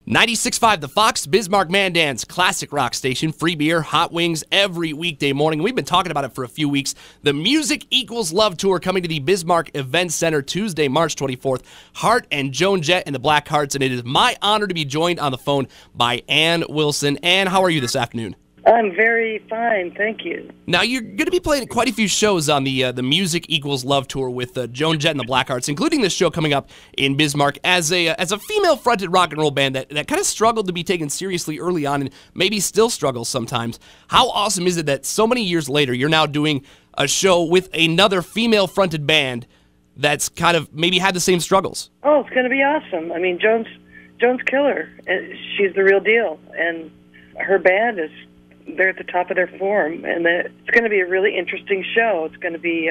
96.5 The Fox, Bismarck Mandan's classic rock station, free beer, hot wings every weekday morning. We've been talking about it for a few weeks. The Music Equals Love Tour coming to the Bismarck Event Center Tuesday, March 24th. Hart and Joan Jett and the Blackhearts, and it is my honor to be joined on the phone by Ann Wilson. Ann, how are you this afternoon? I'm very fine, thank you. Now, you're going to be playing quite a few shows on the Music Equals Love Tour with Joan Jett and the Blackhearts, including this show coming up in Bismarck as a female-fronted rock and roll band that kind of struggled to be taken seriously early on and maybe still struggles sometimes. How awesome is it that so many years later you're now doing a show with another female-fronted band that's kind of maybe had the same struggles? Oh, it's going to be awesome. I mean, Joan's killer. She's the real deal, and her band is... they're at the top of their form, and it's going to be a really interesting show. It's going to be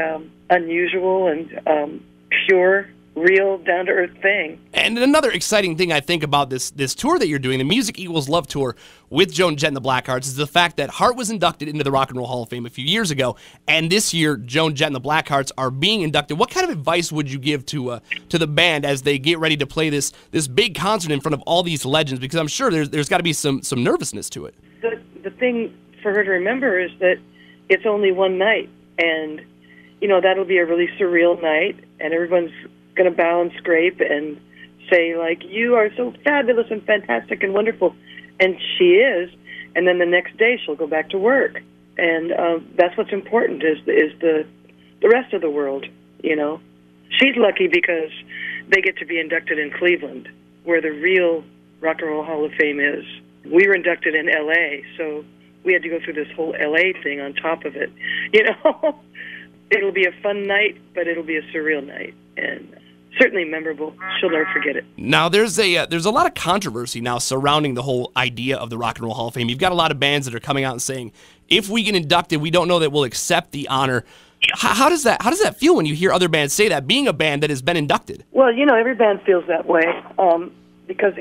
unusual and pure, real, down-to-earth thing. And another exciting thing I think about this tour that you're doing, the Music Equals Love Tour with Joan Jett and the Blackhearts, is the fact that Hart was inducted into the Rock and Roll Hall of Fame a few years ago, and this year Joan Jett and the Blackhearts are being inducted. What kind of advice would you give to the band as they get ready to play this big concert in front of all these legends? Because I'm sure there's got to be some nervousness to it. The thing for her to remember is that it's only one night, and that'll be a really surreal night, and everyone's going to bow and scrape and say, like, you are so fabulous and fantastic and wonderful, and she is, and then the next day she'll go back to work, and that's what's important is the rest of the world. She's lucky because they get to be inducted in Cleveland, where the real Rock and Roll Hall of Fame is. We were inducted in L.A., so we had to go through this whole L.A. thing on top of it. It'll be a fun night, but it'll be a surreal night, and certainly memorable. She'll never forget it. Now, there's a lot of controversy now surrounding the whole idea of the Rock and Roll Hall of Fame. You've got a lot of bands that are coming out and saying, if we get inducted, we don't know that we'll accept the honor. How does that feel when you hear other bands say that, being a band that has been inducted? Well, every band feels that way because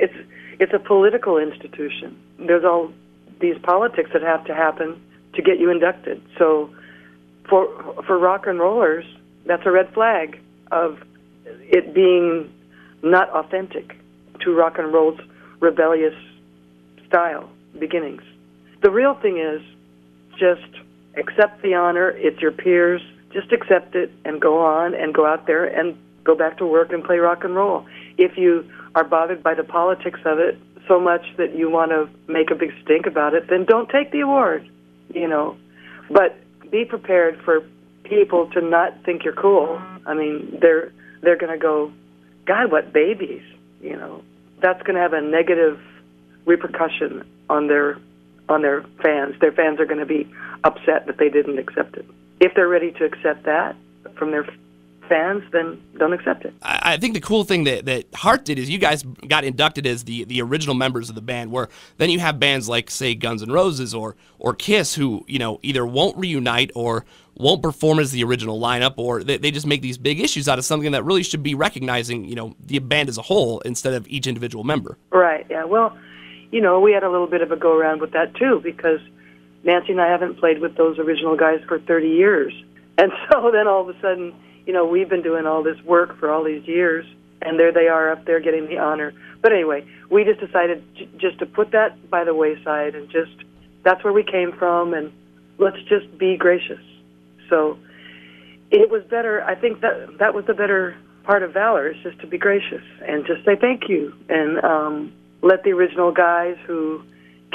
it's a political institution. There's all these politics that have to happen to get you inducted. So for rock and rollers, that's a red flag of it being not authentic to rock and roll's rebellious style beginnings. The real thing is just accept the honor. It's your peers. Just accept it and go on and go out there and go back to work and play rock and roll. If you are bothered by the politics of it so much that you want to make a big stink about it, then don't take the award, But be prepared for people to not think you're cool. I mean, they're going to go, God, what babies, That's going to have a negative repercussion on their fans. Their fans are going to be upset that they didn't accept it. If they're ready to accept that from their fans, then don't accept it. I think the cool thing that Hart did is you guys got inducted as the original members of the band, where then you have bands like, say, Guns N' Roses or Kiss who, either won't reunite or won't perform as the original lineup, or they just make these big issues out of something that really should be recognizing, the band as a whole instead of each individual member. Right, yeah. Well, we had a little bit of a go-around with that, too, because Nancy and I haven't played with those original guys for 30 years. And so then all of a sudden, we've been doing all this work for all these years, and there they are up there getting the honor. But anyway, we just decided just to put that by the wayside and that's where we came from, and let's just be gracious. So it was better. I think that was the better part of Valor, is just to be gracious and just say thank you, and let the original guys who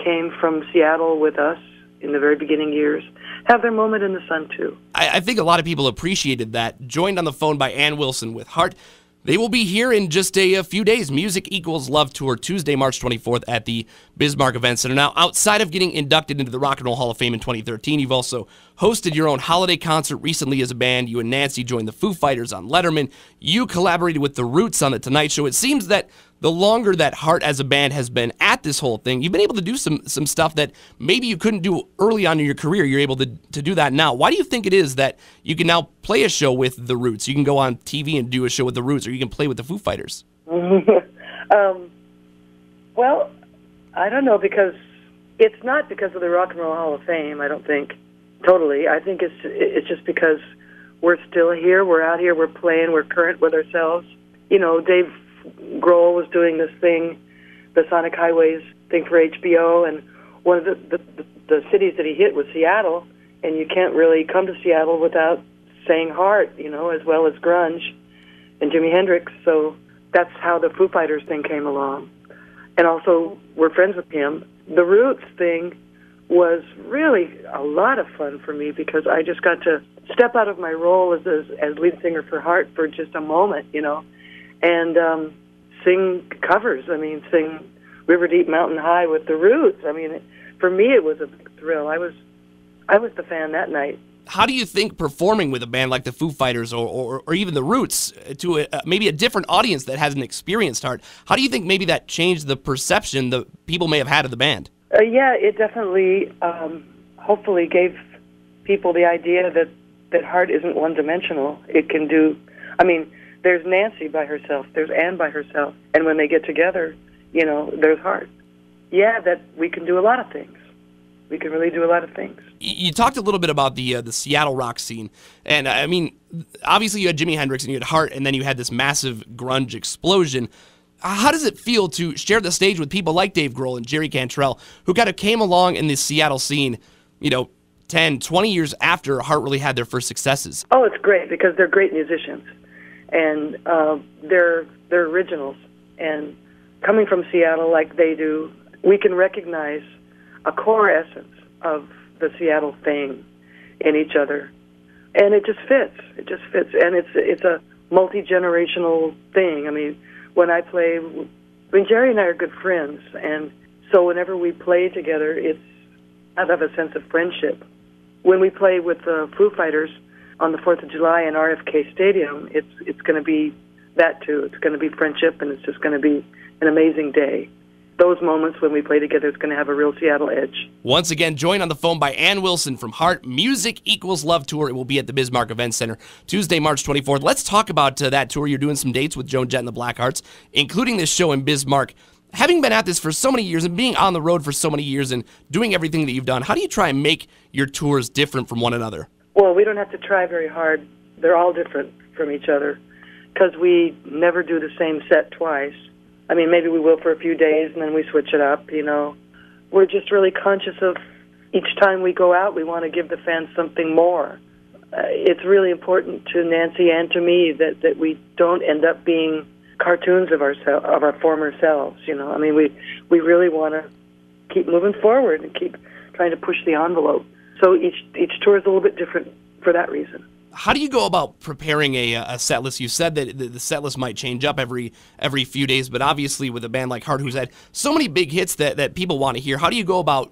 came from Seattle with us in the very beginning years have their moment in the sun, too. I think a lot of people appreciated that. Joined on the phone by Ann Wilson with Hart. They will be here in just a few days. Music Equals Love Tour, Tuesday, March 24th at the Bismarck Event Center. Now, outside of getting inducted into the Rock and Roll Hall of Fame in 2013, you've also hosted your own holiday concert recently as a band. You and Nancy joined the Foo Fighters on Letterman. You collaborated with The Roots on The Tonight Show. It seems that the longer that Hart as a band has been at this whole thing, you've been able to do some stuff that maybe you couldn't do early on in your career. You're able to do that now. Why do you think it is that you can now play a show with The Roots? You can go on TV and do a show with The Roots, or you can play with the Foo Fighters? Well, I don't know, because it's not because of the Rock and Roll Hall of Fame, I don't think, totally. I think it's just because we're still here, we're out here, we're playing, we're current with ourselves. Dave Grohl was doing this thing the Sonic Highways thing for HBO, and one of the cities that he hit was Seattle, and you can't really come to Seattle without saying Heart, as well as grunge and Jimi Hendrix. So that's how the Foo Fighters thing came along. And also, we're friends with him. The Roots thing was really a lot of fun for me because I just got to step out of my role as lead singer for Heart for just a moment, and sing covers. Sing River Deep Mountain High with the Roots. For me, it was a big thrill. I was the fan that night. How do you think performing with a band like the Foo Fighters or even the Roots to maybe a different audience that hasn't experienced Heart, how do you think maybe that changed the perception that people may have had of the band? Yeah, it definitely, hopefully gave people the idea that Heart isn't one-dimensional. It can do, there's Nancy by herself, there's Ann by herself, and when they get together, there's Heart. Yeah, that we can do a lot of things. We can really do a lot of things. You talked a little bit about the Seattle rock scene, and obviously you had Jimi Hendrix and you had Heart, and then you had this massive grunge explosion. How does it feel to share the stage with people like Dave Grohl and Jerry Cantrell, who kind of came along in the Seattle scene, 10, 20 years after Heart really had their first successes? Oh, it's great because they're great musicians, and they're originals. And coming from Seattle like they do, we can recognize a core essence of the Seattle thing in each other, and it just fits. It just fits, and it's a multi-generational thing. When I play, Jerry and I are good friends, and so whenever we play together, it's out of a sense of friendship. When we play with the Foo Fighters on the 4th of July in RFK Stadium, it's going to be that too. It's going to be friendship, and it's just going to be an amazing day. Those moments when we play together is going to have a real Seattle edge. Once again, joined on the phone by Ann Wilson from Heart. Music Equals Love Tour. It will be at the Bismarck Event Center Tuesday, March 24th. Let's talk about that tour. You're doing some dates with Joan Jett and the Blackhearts, including this show in Bismarck. Having been at this for so many years and being on the road for so many years and doing everything that you've done, how do you try and make your tours different from one another? Well, we don't have to try very hard. They're all different from each other because we never do the same set twice. Maybe we will for a few days, and then we switch it up, We're just really conscious of each time we go out, we want to give the fans something more. It's really important to Nancy and to me that we don't end up being cartoons of our former selves, We really want to keep moving forward and keep trying to push the envelope. So each tour is a little bit different for that reason. How do you go about preparing a set list? You said that the set list might change up every few days, but obviously with a band like Heart, who's had so many big hits that people want to hear, how do you go about,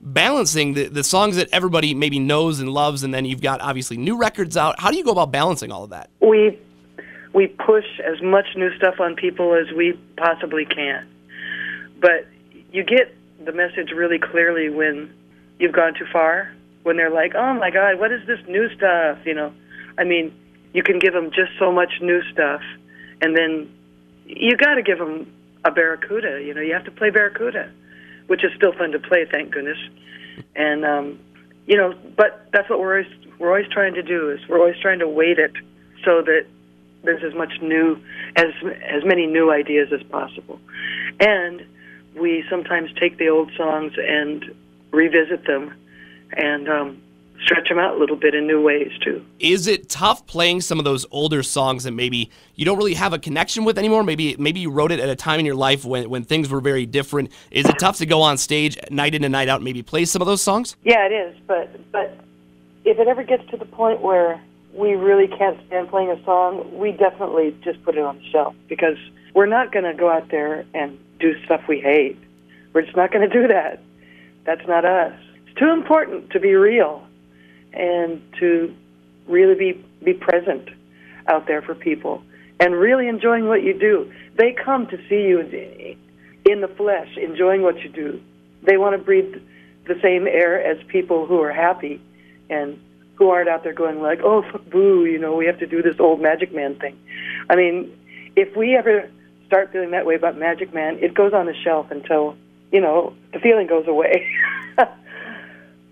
balancing the songs that everybody maybe knows and loves, and then you've got obviously new records out? How do you go about balancing all of that? We push as much new stuff on people as we possibly can, but you get the message really clearly when you've gone too far. When they're like, oh my God, what is this new stuff? You can give them just so much new stuff, and then you got to give them a Barracuda. You have to play Barracuda, which is still fun to play, thank goodness. And but that's what we're always trying to do. Is we're always trying to weight it so that there's as many new ideas as possible. And we sometimes take the old songs and revisit them and stretch them out a little bit in new ways, too. Is it tough playing some of those older songs that maybe you don't really have a connection with anymore? Maybe you wrote it at a time in your life when things were very different. Is it tough to go on stage night in and night out and maybe play some of those songs? Yeah, it is. But if it ever gets to the point where we really can't stand playing a song, we definitely just put it on the shelf because we're not going to go out there and do stuff we hate. We're just not going to do that. That's not us. Too important to be real and to really be present out there for people and really enjoying what you do. They come to see you in the flesh, enjoying what you do. They want to breathe the same air as people who are happy and who aren't out there going like, oh, boo, we have to do this old Magic Man thing. If we ever start feeling that way about Magic Man, it goes on the shelf until, the feeling goes away.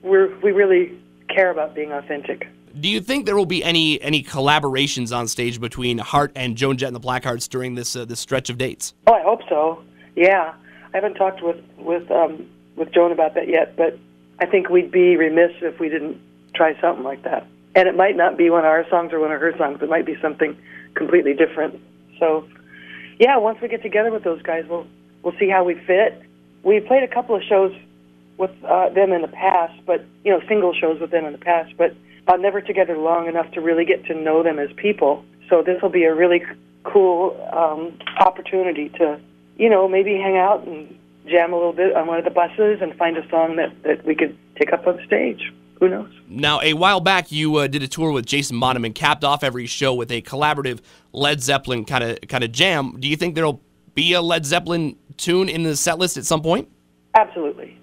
We really care about being authentic. Do you think there will be any collaborations on stage between Heart and Joan Jett and the Blackhearts during this stretch of dates? Oh, I hope so. Yeah, I haven't talked with Joan about that yet, but I think we'd be remiss if we didn't try something like that. And it might not be one of our songs or one of her songs. It might be something completely different. So, yeah, once we get together with those guys, we'll see how we fit. We played a couple of shows with them in the past, but single shows with them in the past, but never together long enough to really get to know them as people. So this will be a really cool opportunity to, maybe hang out and jam a little bit on one of the buses and find a song that we could take up on stage. Who knows? Now, a while back, you did a tour with Jason Bonham and capped off every show with a collaborative Led Zeppelin kind of jam. Do you think there'll be a Led Zeppelin tune in the set list at some point? Absolutely.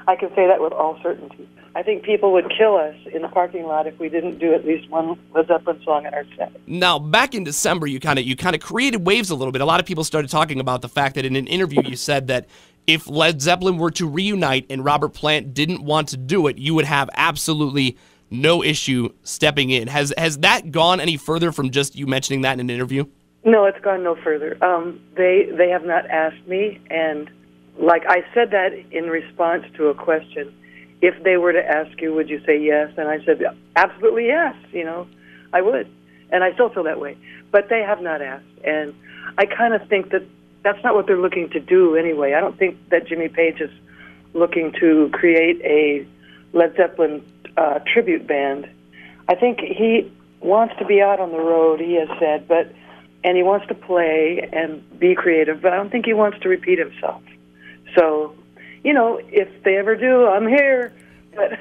I can say that with all certainty. I think people would kill us in the parking lot if we didn't do at least one Led Zeppelin song in our set. Now, back in December, you kind of created waves a little bit. A lot of people started talking about the fact that in an interview you said that if Led Zeppelin were to reunite and Robert Plant didn't want to do it, you would have absolutely no issue stepping in. Has that gone any further from just you mentioning that in an interview? No, it's gone no further. They have not asked me, and like I said that in response to a question. If they were to ask you, would you say yes? And I said, absolutely yes, I would. And I still feel that way. But they have not asked. And I kind of think that that's not what they're looking to do anyway. I don't think that Jimmy Page is looking to create a Led Zeppelin tribute band. I think he wants to be out on the road, he has said, and he wants to play and be creative, but I don't think he wants to repeat himself. So, if they ever do, I'm here. But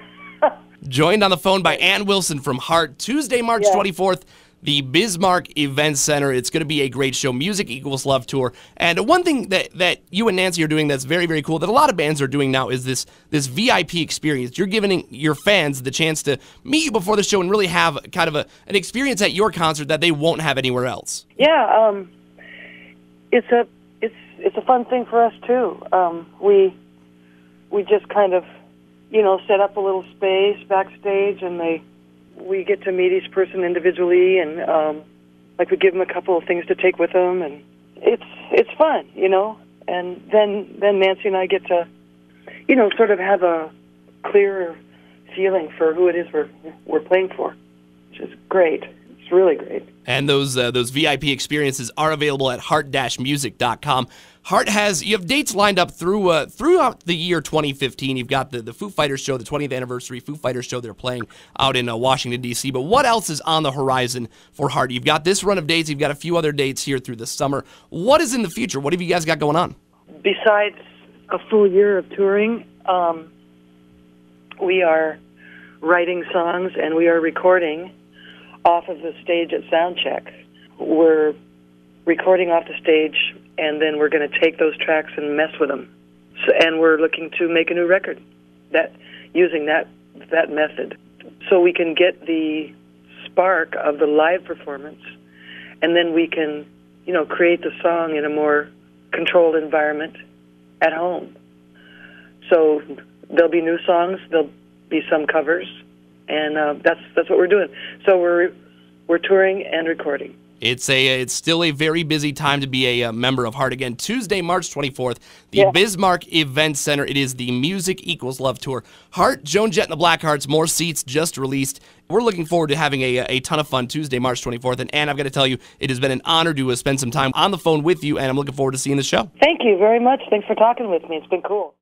joined on the phone by Ann Wilson from Heart, Tuesday, March 24th, the Bismarck Event Center. It's going to be a great show, Music Equals Love Tour. And one thing that you and Nancy are doing that's very, very cool, that a lot of bands are doing now, is this VIP experience. You're giving your fans the chance to meet you before the show and really have kind of an experience at your concert that they won't have anywhere else. Yeah, it's a fun thing for us too. We just kind of, set up a little space backstage, and we get to meet each person individually, and we give them a couple of things to take with them, and it's fun, And then Nancy and I get to, sort of have a clearer feeling for who it is we're playing for, which is great. It's really great. And those VIP experiences are available at heart-music.com. Heart you have dates lined up throughout the year 2015. You've got the Foo Fighters show, the 20th anniversary Foo Fighters show they're playing out in Washington, D.C. But what else is on the horizon for Heart? You've got this run of dates. You've got a few other dates here through the summer. What is in the future? What have you guys got going on? Besides a full year of touring, we are writing songs and we are recording off of the stage at Soundcheck. We're recording off the stage, and then we're going to take those tracks and mess with them. And we're looking to make a new record using that method, so we can get the spark of the live performance, and then we can, create the song in a more controlled environment at home. So there'll be new songs, there'll be some covers, and that's what we're doing. So we're touring and recording. It's still a very busy time to be a member of Heart. Again, Tuesday, March 24th, the Bismarck Event Center. It is the Music Equals Love Tour. Heart, Joan Jett and the Blackhearts, more seats just released. We're looking forward to having a ton of fun Tuesday, March 24th. And Ann, I've got to tell you, it has been an honor to spend some time on the phone with you, and I'm looking forward to seeing the show. Thank you very much. Thanks for talking with me. It's been cool.